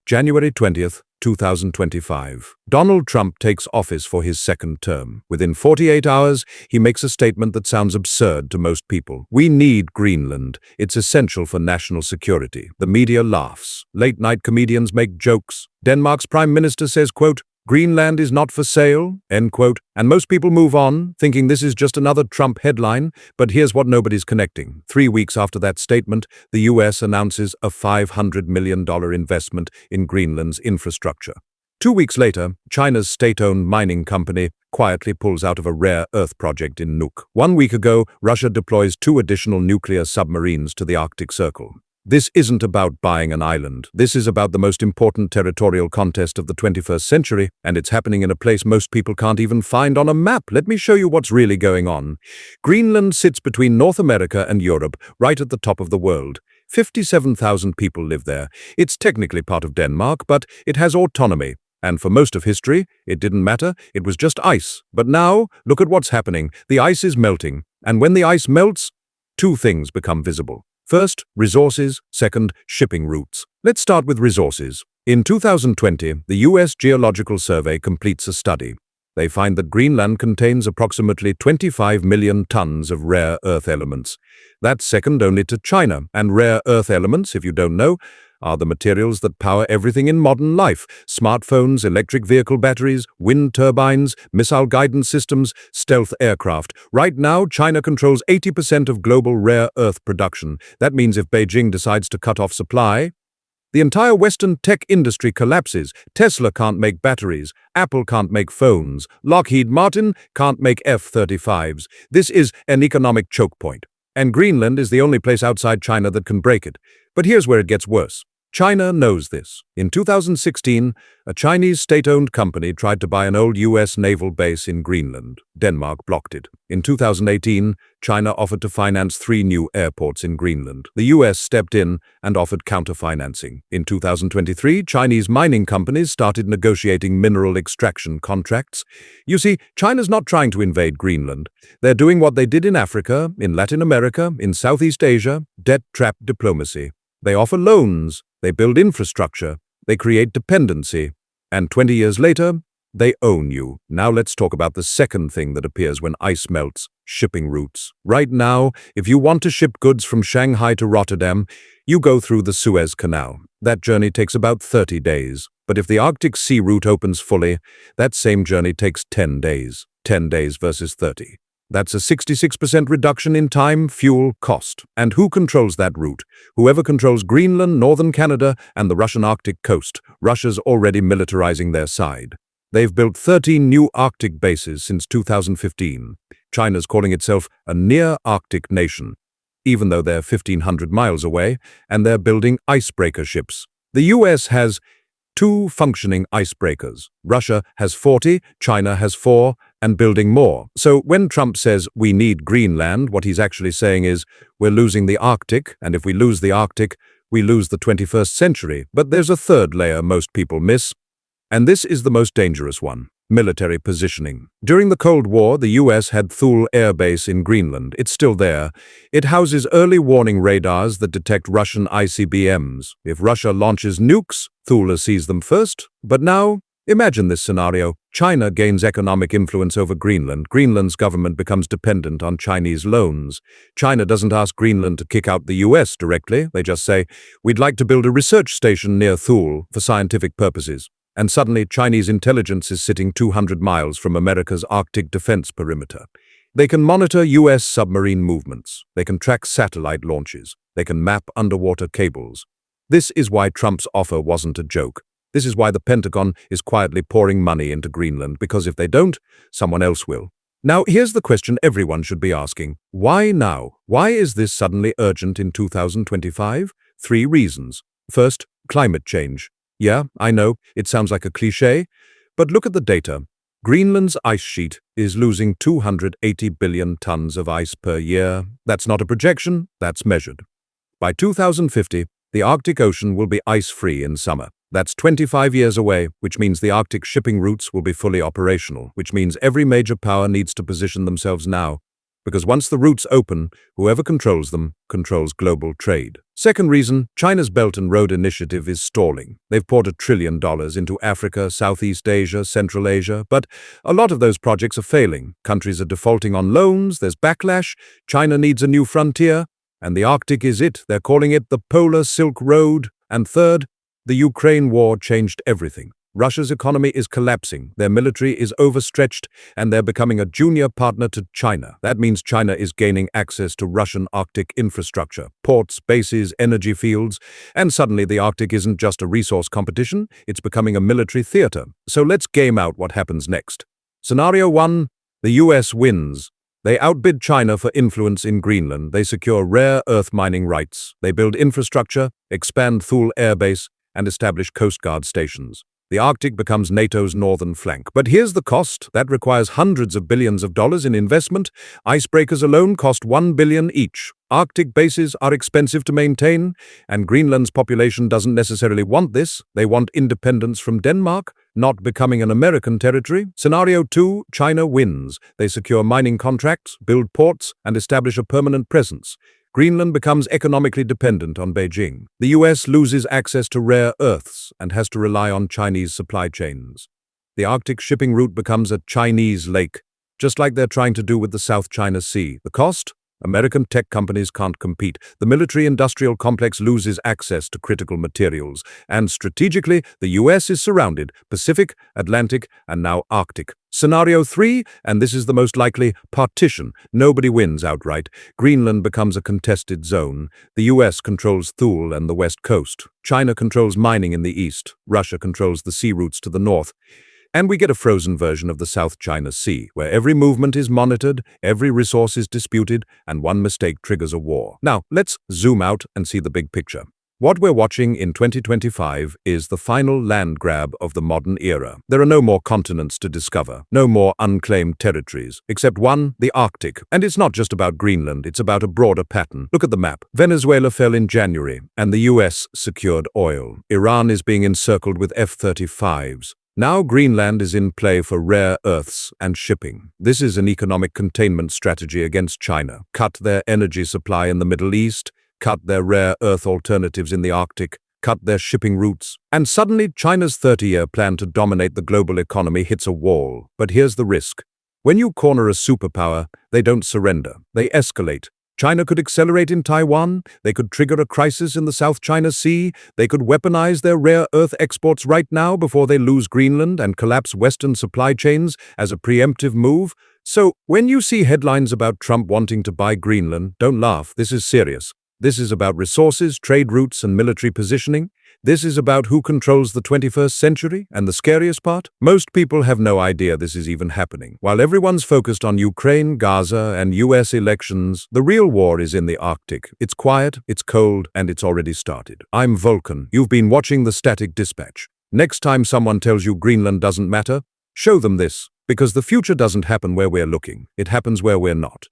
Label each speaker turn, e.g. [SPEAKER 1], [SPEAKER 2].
[SPEAKER 1] January 20th, 2025. Donald Trump takes office for his second term. Within 48 hours, he makes a statement that sounds absurd to most people. We need Greenland. It's essential for national security. The media laughs. Late-night comedians make jokes. Denmark's prime minister says, quote, "Greenland is not for sale," end quote. And most people move on, thinking this is just another Trump headline. But here's what nobody's connecting. 3 weeks after that statement, the US announces a $500 million investment in Greenland's infrastructure. 2 weeks later, China's state-owned mining company quietly pulls out of a rare earth project in Nuuk. 1 week ago, Russia deploys 2 additional nuclear submarines to the Arctic Circle. This isn't about buying an island. This is about the most important territorial contest of the 21st century, and it's happening in a place most people can't even find on a map. Let me show you what's really going on. Greenland sits between North America and Europe, right at the top of the world. 57,000 people live there. It's technically part of Denmark, but it has autonomy. And for most of history, it didn't matter. It was just ice. But now, look at what's happening. The ice is melting. And when the ice melts, 2 things become visible. First, resources. Second, shipping routes. Let's start with resources. In 2020, the US Geological Survey completes a study. They find that Greenland contains approximately 25 million tons of rare earth elements. That's second only to China. And rare earth elements, if you don't know, are the materials that power everything in modern life. Smartphones, electric vehicle batteries, wind turbines, missile guidance systems, stealth aircraft. Right now, China controls 80% of global rare earth production. That means if Beijing decides to cut off supply, the entire Western tech industry collapses. Tesla can't make batteries. Apple can't make phones. Lockheed Martin can't make F-35s. This is an economic choke point. And Greenland is the only place outside China that can break it. But here's where it gets worse. China knows this. In 2016, a Chinese state-owned company tried to buy an old US naval base in Greenland. Denmark blocked it. In 2018, China offered to finance 3 new airports in Greenland. The US stepped in and offered counter-financing. In 2023, Chinese mining companies started negotiating mineral extraction contracts. You see, China's not trying to invade Greenland. They're doing what they did in Africa, in Latin America, in Southeast Asia, debt-trap diplomacy. They offer loans, they build infrastructure, they create dependency, and 20 years later, they own you. Now let's talk about the second thing that appears when ice melts, shipping routes. Right now, if you want to ship goods from Shanghai to Rotterdam, you go through the Suez Canal. That journey takes about 30 days. But if the Arctic Sea route opens fully, that same journey takes 10 days. 10 days versus 30. That's a 66% reduction in time, fuel, cost. And who controls that route? Whoever controls Greenland, northern Canada, and the Russian Arctic coast. Russia's already militarizing their side. They've built 13 new Arctic bases since 2015. China's calling itself a near-Arctic nation, even though they're 1,500 miles away, and they're building icebreaker ships. The US has 2 functioning icebreakers. Russia has 40, China has 4, and building more. So when Trump says we need Greenland, what he's actually saying is we're losing the Arctic, and if we lose the Arctic, we lose the 21st century. But there's a third layer most people miss, and this is the most dangerous one. Military positioning. During the Cold War, the US had Thule Air Base in Greenland. It's still there. It houses early warning radars that detect Russian ICBMs. If Russia launches nukes, Thule sees them first. But now, imagine this scenario. China gains economic influence over Greenland. Greenland's government becomes dependent on Chinese loans. China doesn't ask Greenland to kick out the US directly. They just say, we'd like to build a research station near Thule for scientific purposes. And suddenly, Chinese intelligence is sitting 200 miles from America's Arctic defense perimeter. They can monitor US submarine movements. They can track satellite launches. They can map underwater cables. This is why Trump's offer wasn't a joke. This is why the Pentagon is quietly pouring money into Greenland, because if they don't, someone else will. Now, here's the question everyone should be asking. Why now? Why is this suddenly urgent in 2025? 3 reasons. First, climate change. Yeah, I know, it sounds like a cliché, but look at the data. Greenland's ice sheet is losing 280 billion tons of ice per year. That's not a projection, that's measured. By 2050, the Arctic Ocean will be ice-free in summer. That's 25 years away, which means the Arctic shipping routes will be fully operational, which means every major power needs to position themselves now, because once the routes open, whoever controls them controls global trade. Second reason, China's Belt and Road Initiative is stalling. They've poured $1 trillion into Africa, Southeast Asia, Central Asia, but a lot of those projects are failing. Countries are defaulting on loans, there's backlash, China needs a new frontier, and the Arctic is it. They're calling it the Polar Silk Road. And third, the Ukraine war changed everything. Russia's economy is collapsing, their military is overstretched, and they're becoming a junior partner to China. That means China is gaining access to Russian Arctic infrastructure, ports, bases, energy fields, and suddenly the Arctic isn't just a resource competition, it's becoming a military theater. So let's game out what happens next. Scenario 1, the US wins. They outbid China for influence in Greenland, they secure rare earth mining rights, they build infrastructure, expand Thule Air Base, and establish Coast Guard stations. The Arctic becomes NATO's northern flank. But here's the cost. That requires hundreds of billions of dollars in investment. Icebreakers alone cost $1 billion each. Arctic bases are expensive to maintain, and Greenland's population doesn't necessarily want this. They want independence from Denmark, not becoming an American territory. Scenario 2, China wins. They secure mining contracts, build ports, and establish a permanent presence. Greenland becomes economically dependent on Beijing. The US loses access to rare earths and has to rely on Chinese supply chains. The Arctic shipping route becomes a Chinese lake, just like they're trying to do with the South China Sea. The cost? American tech companies can't compete. The military-industrial complex loses access to critical materials. And strategically, the US is surrounded: Pacific, Atlantic, and now Arctic. Scenario 3, and this is the most likely, partition. Nobody wins outright. Greenland becomes a contested zone. The US controls Thule and the west coast. China controls mining in the east. Russia controls the sea routes to the north. And we get a frozen version of the South China Sea, where every movement is monitored, every resource is disputed, and one mistake triggers a war. Now, let's zoom out and see the big picture. What we're watching in 2025 is the final land grab of the modern era. There are no more continents to discover, no more unclaimed territories, except one, the Arctic. And it's not just about Greenland, it's about a broader pattern. Look at the map. Venezuela fell in January, and the US secured oil. Iran is being encircled with F-35s. Now Greenland is in play for rare earths and shipping. This is an economic containment strategy against China. Cut their energy supply in the Middle East, cut their rare earth alternatives in the Arctic, cut their shipping routes. And suddenly China's 30-year plan to dominate the global economy hits a wall. But here's the risk. When you corner a superpower, they don't surrender. They escalate. China could accelerate in Taiwan, they could trigger a crisis in the South China Sea, they could weaponize their rare earth exports right now before they lose Greenland and collapse Western supply chains as a preemptive move. So, when you see headlines about Trump wanting to buy Greenland, don't laugh, this is serious. This is about resources, trade routes, and military positioning. This is about who controls the 21st century, and the scariest part? Most people have no idea this is even happening. While everyone's focused on Ukraine, Gaza, and US elections, the real war is in the Arctic. It's quiet, it's cold, and it's already started. I'm Vulcan. You've been watching the Static Dispatch. Next time someone tells you Greenland doesn't matter, show them this, because the future doesn't happen where we're looking. It happens where we're not.